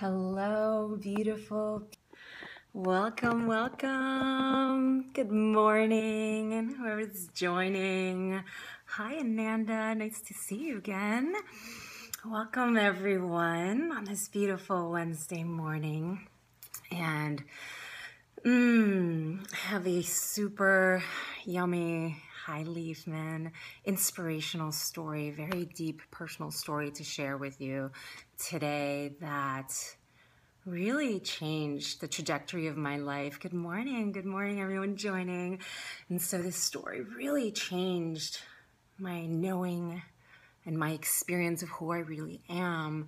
Hello, beautiful. Welcome, welcome. Good morning, and whoever's joining. Hi, Ananda. Nice to see you again. Welcome, everyone, on this beautiful Wednesday morning. And I have a super yummy high leaf man inspirational story, very deep personal story to share with you today that really changed the trajectory of my life. Good morning everyone joining. And so this story really changed my knowing and my experience of who I really am,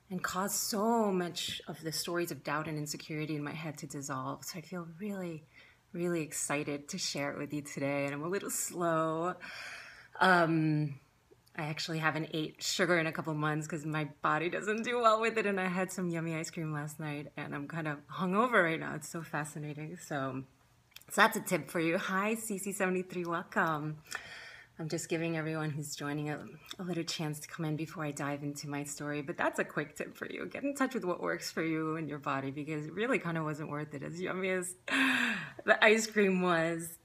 and caused so much of the stories of doubt and insecurity in my head to dissolve. So I feel really, really excited to share it with you today. And I'm a little slow. I actually haven't ate sugar in a couple months because my body doesn't do well with it. And I had some yummy ice cream last night and I'm kind of hungover right now. It's so fascinating. So that's a tip for you. Hi, CC73, welcome. I'm just giving everyone who's joining a little chance to come in before I dive into my story. But that's a quick tip for you. Get in touch with what works for you and your body, because it really kind of wasn't worth it, as yummy as the ice cream was.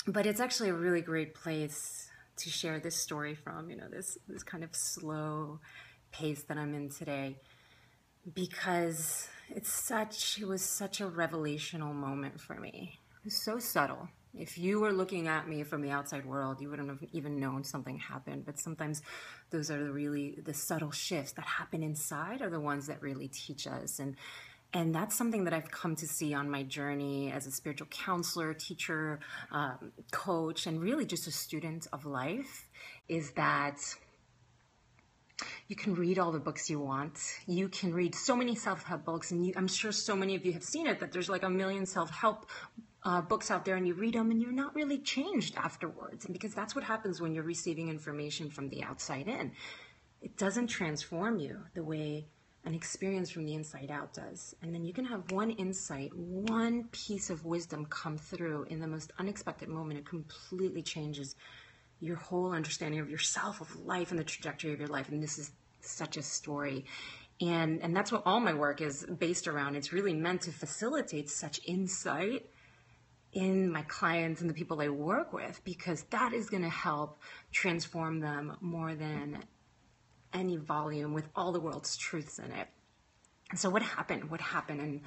But it's actually a really great place to share this story from, this kind of slow pace that I'm in today, because it was such a revelational moment for me. It was so subtle. If you were looking at me from the outside world, you wouldn't have even known something happened. But sometimes those are the subtle shifts that happen inside are the ones that really teach us. And that's something that I've come to see on my journey as a spiritual counselor, teacher, coach, and really just a student of life, is that you can read all the books you want. You can read so many self-help books, and I'm sure so many of you have seen it, that there's like a million self-help books out there, and you read them and you're not really changed afterwards. And because that's what happens when you're receiving information from the outside in. It doesn't transform you the way an experience from the inside out does. And then you can have one insight, one piece of wisdom come through in the most unexpected moment. It completely changes your whole understanding of yourself, of life, and the trajectory of your life. And this is such a story. And that's what all my work is based around. It's really meant to facilitate such insight in my clients and the people I work with, because that is going to help transform them more than any volume with all the world's truths in it. And so what happened, and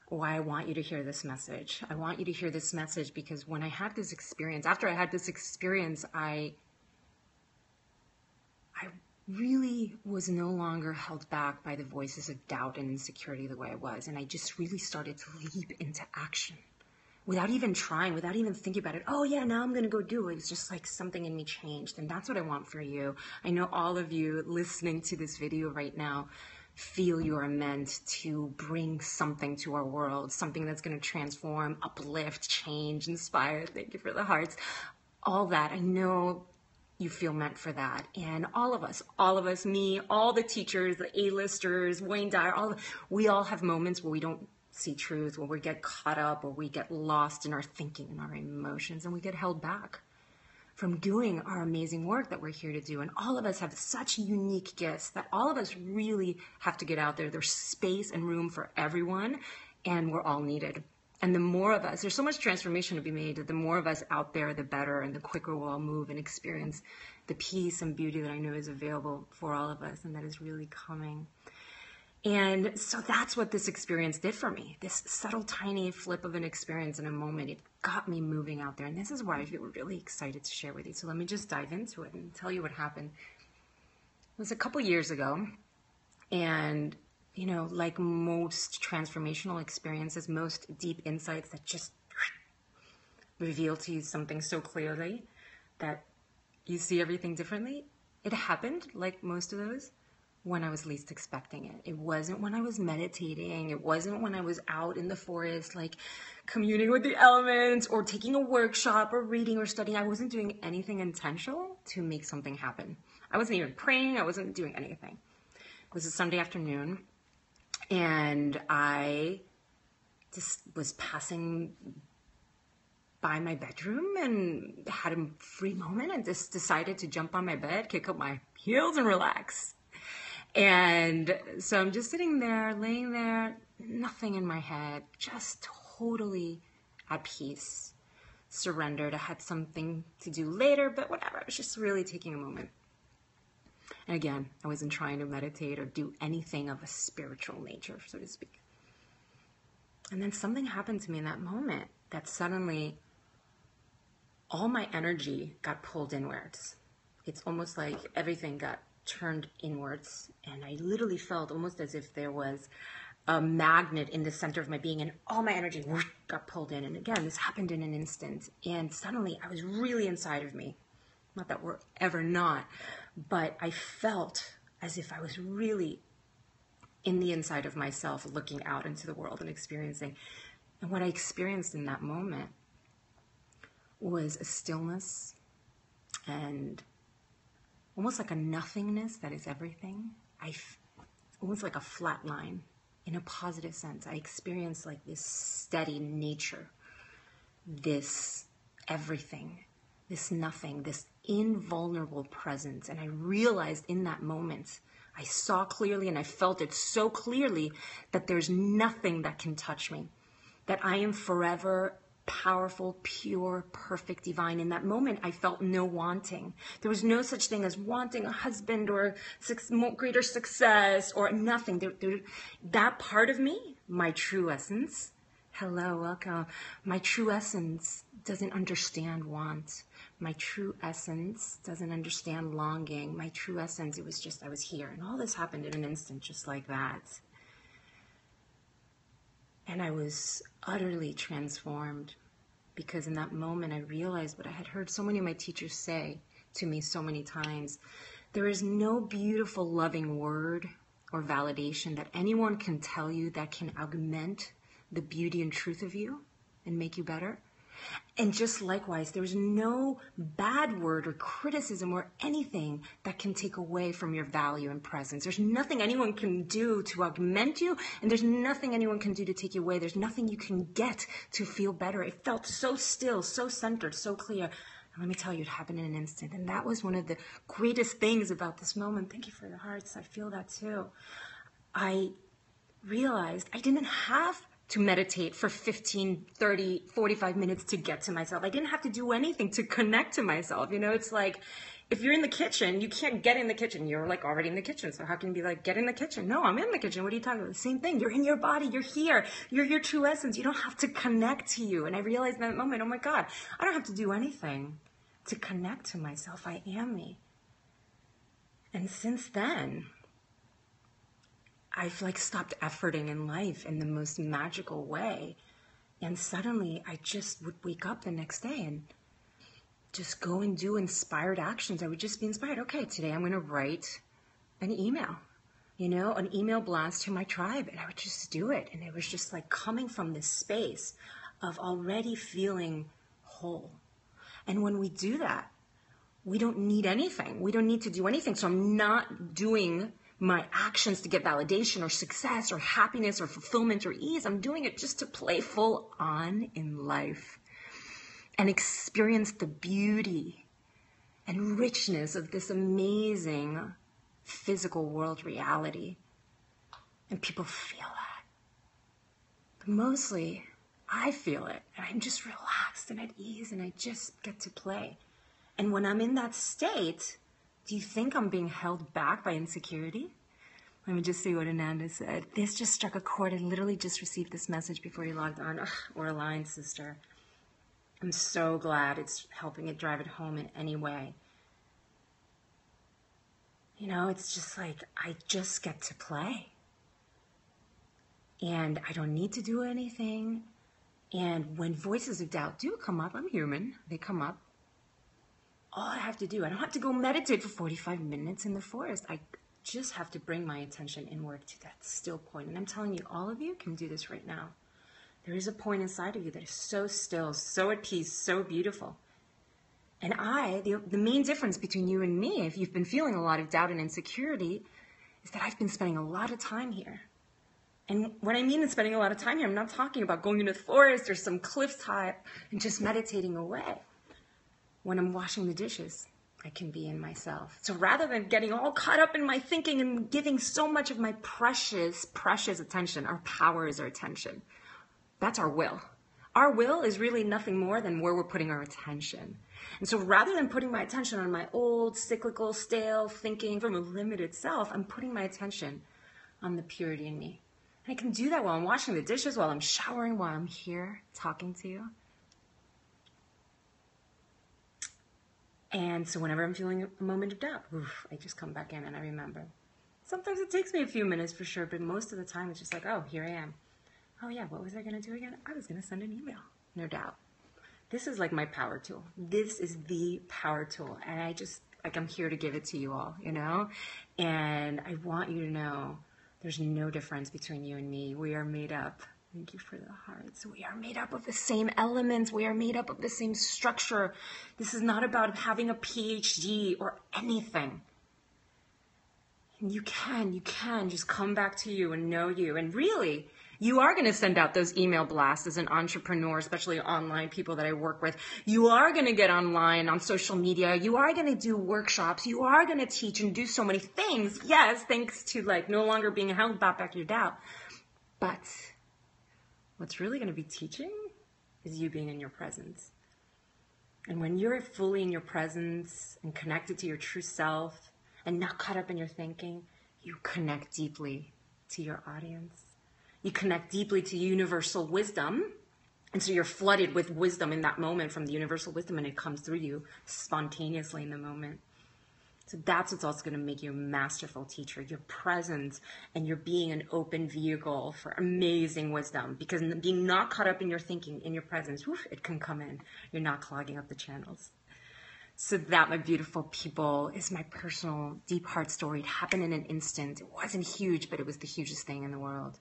why I want you to hear this message. I want you to hear this message because when I had this experience, after I had this experience, I really was no longer held back by the voices of doubt and insecurity the way I was. And I just really started to leap into action without even trying, without even thinking about it. Oh yeah, now I'm going to go do it. It's just like something in me changed. And that's what I want for you. I know all of you listening to this video right now feel you are meant to bring something to our world, something that's going to transform, uplift, change, inspire. Thank you for the hearts. All that. I know you feel meant for that. And all of us, me, all the teachers, the A-listers, Wayne Dyer, we all have moments where we don't see truth, where we get caught up, or we get lost in our thinking and our emotions, and we get held back from doing our amazing work that we're here to do. And all of us have such unique gifts that all of us really have to get out there. There's space and room for everyone, and we're all needed. And the more of us, there's so much transformation to be made, that the more of us out there, the better, and the quicker we'll all move and experience the peace and beauty that I know is available for all of us, and that is really coming. And so that's what this experience did for me. This subtle, tiny flip of an experience in a moment, it got me moving out there. And this is why I feel really excited to share with you. So let me just dive into it and tell you what happened. It was a couple years ago. And, like most transformational experiences, most deep insights that just reveal to you something so clearly that you see everything differently, it happened, like most of those, when I was least expecting it. It wasn't when I was meditating. It wasn't when I was out in the forest, like communing with the elements, or taking a workshop, or reading, or studying. I wasn't doing anything intentional to make something happen. I wasn't even praying. I wasn't doing anything. It was a Sunday afternoon, and I just was passing by my bedroom and had a free moment and just decided to jump on my bed, kick up my heels, and relax. And so I'm just sitting there, laying there, nothing in my head, just totally at peace, surrendered. I had something to do later, but whatever. I was just really taking a moment. And again, I wasn't trying to meditate or do anything of a spiritual nature, so to speak. And then something happened to me in that moment that suddenly all my energy got pulled inwards. It's almost like everything got turned inwards, and I literally felt almost as if there was a magnet in the center of my being, and all my energy whoosh, got pulled in. And again, this happened in an instant, and suddenly I was really inside of me. Not that we're ever not, but I felt as if I was really in the inside of myself, looking out into the world and experiencing. And what I experienced in that moment was a stillness and almost like a nothingness that is everything. Almost like a flat line in a positive sense. I experienced like this steady nature, this everything, this nothing, this invulnerable presence. And I realized in that moment, I saw clearly and I felt it so clearly that there's nothing that can touch me, that I am forever powerful, pure, perfect, divine. In that moment, I felt no wanting. There was no such thing as wanting a husband or greater success or nothing. That part of me, my true essence, hello, welcome. My true essence doesn't understand want. My true essence doesn't understand longing. My true essence, it was just, I was here. And all this happened in an instant, just like that. And I was utterly transformed because in that moment I realized what I had heard so many of my teachers say to me so many times. There is no beautiful, loving word or validation that anyone can tell you that can augment the beauty and truth of you and make you better. And just likewise, there's no bad word or criticism or anything that can take away from your value and presence. There's nothing anyone can do to augment you, and there's nothing anyone can do to take you away. There's nothing you can get to feel better. It felt so still, so centered, so clear. And let me tell you, it happened in an instant. And that was one of the greatest things about this moment. Thank you for the hearts. I feel that too. I realized I didn't have to meditate for 15, 30, 45 minutes to get to myself. I didn't have to do anything to connect to myself. You know, it's like, if you're in the kitchen, you can't get in the kitchen. You're like already in the kitchen. So how can you be like, get in the kitchen? No, I'm in the kitchen. What are you talking about? The same thing. You're in your body. You're here. You're your true essence. You don't have to connect to you. And I realized in that moment, oh my God, I don't have to do anything to connect to myself. I am me. And since then, I've like stopped efforting in life in the most magical way. And suddenly I just would wake up the next day and just go and do inspired actions. I would just be inspired. Okay, today I'm going to write an email, an email blast to my tribe. And I would just do it. And it was just like coming from this space of already feeling whole. And when we do that, we don't need anything. We don't need to do anything. So I'm not doing my actions to get validation or success or happiness or fulfillment or ease. I'm doing it just to play full on in life and experience the beauty and richness of this amazing physical world reality. And people feel that. But mostly, I feel it. And I'm just relaxed and at ease and I just get to play. And when I'm in that state, do you think I'm being held back by insecurity? Let me just see what Ananda said. This just struck a chord. I literally just received this message before you logged on. Ugh, we're aligned, sister. I'm so glad it's helping it drive it home in any way. It's just like I just get to play. And I don't need to do anything. And when voices of doubt do come up, I'm human. They come up. All I have to do, I don't have to go meditate for 45 minutes in the forest. I just have to bring my attention inward to that still point. And I'm telling you, all of you can do this right now. There is a point inside of you that is so still, so at peace, so beautiful. And the main difference between you and me, if you've been feeling a lot of doubt and insecurity, is that I've been spending a lot of time here. And what I mean in spending a lot of time here, I'm not talking about going into the forest or some cliff top and just meditating away when I'm washing the dishes. I can be in myself. So rather than getting all caught up in my thinking and giving so much of my precious, precious attention, our power is our attention. That's our will. Our will is really nothing more than where we're putting our attention. And so rather than putting my attention on my old, cyclical, stale thinking from a limited self, I'm putting my attention on the purity in me. And I can do that while I'm washing the dishes, while I'm showering, while I'm here talking to you. And so whenever I'm feeling a moment of doubt, I just come back in and I remember. Sometimes it takes me a few minutes for sure, but most of the time it's just like, oh, here I am. Oh yeah, what was I going to do again? I was going to send an email, no doubt. This is like my power tool. This is the power tool. And I just, like, I'm here to give it to you all, you know? And I want you to know there's no difference between you and me. We are made up. Thank you for the hearts. We are made up of the same elements. We are made up of the same structure. This is not about having a PhD or anything. You can just come back to you and know you. And really, you are going to send out those email blasts as an entrepreneur, especially online people that I work with. You are going to get online on social media. You are going to do workshops. You are going to teach and do so many things. Yes, thanks to like no longer being held back by your doubt. But what's really going to be teaching is you being in your presence. And when you're fully in your presence and connected to your true self and not caught up in your thinking, you connect deeply to your audience. You connect deeply to universal wisdom. And so you're flooded with wisdom in that moment from the universal wisdom, and it comes through you spontaneously in the moment. So that's what's also going to make you a masterful teacher, your presence and your being an open vehicle for amazing wisdom. Because being not caught up in your thinking, in your presence, it can come in. You're not clogging up the channels. So that, my beautiful people, is my personal deep heart story. It happened in an instant. It wasn't huge, but it was the hugest thing in the world.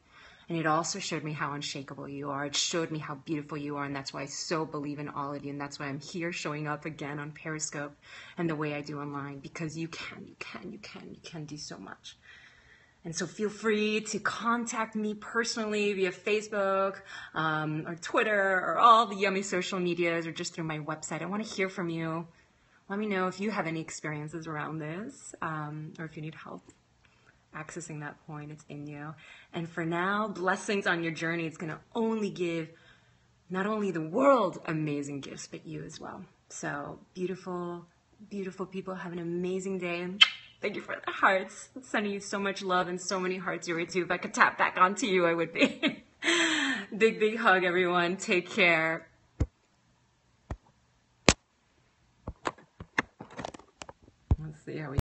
And it also showed me how unshakable you are. It showed me how beautiful you are. And that's why I so believe in all of you. And that's why I'm here showing up again on Periscope and the way I do online. Because you can do so much. And so feel free to contact me personally via Facebook or Twitter or all the yummy social medias or just through my website. I want to hear from you. Let me know if you have any experiences around this or if you need help accessing that point. It's in you. And for now, blessings on your journey. It's going to only give not only the world amazing gifts, but you as well. So beautiful, beautiful people. Have an amazing day. Thank you for the hearts. I'm sending you so much love and so many hearts your way too. If I could tap back onto you, I would be. Big, big hug, everyone. Take care. Let's see how we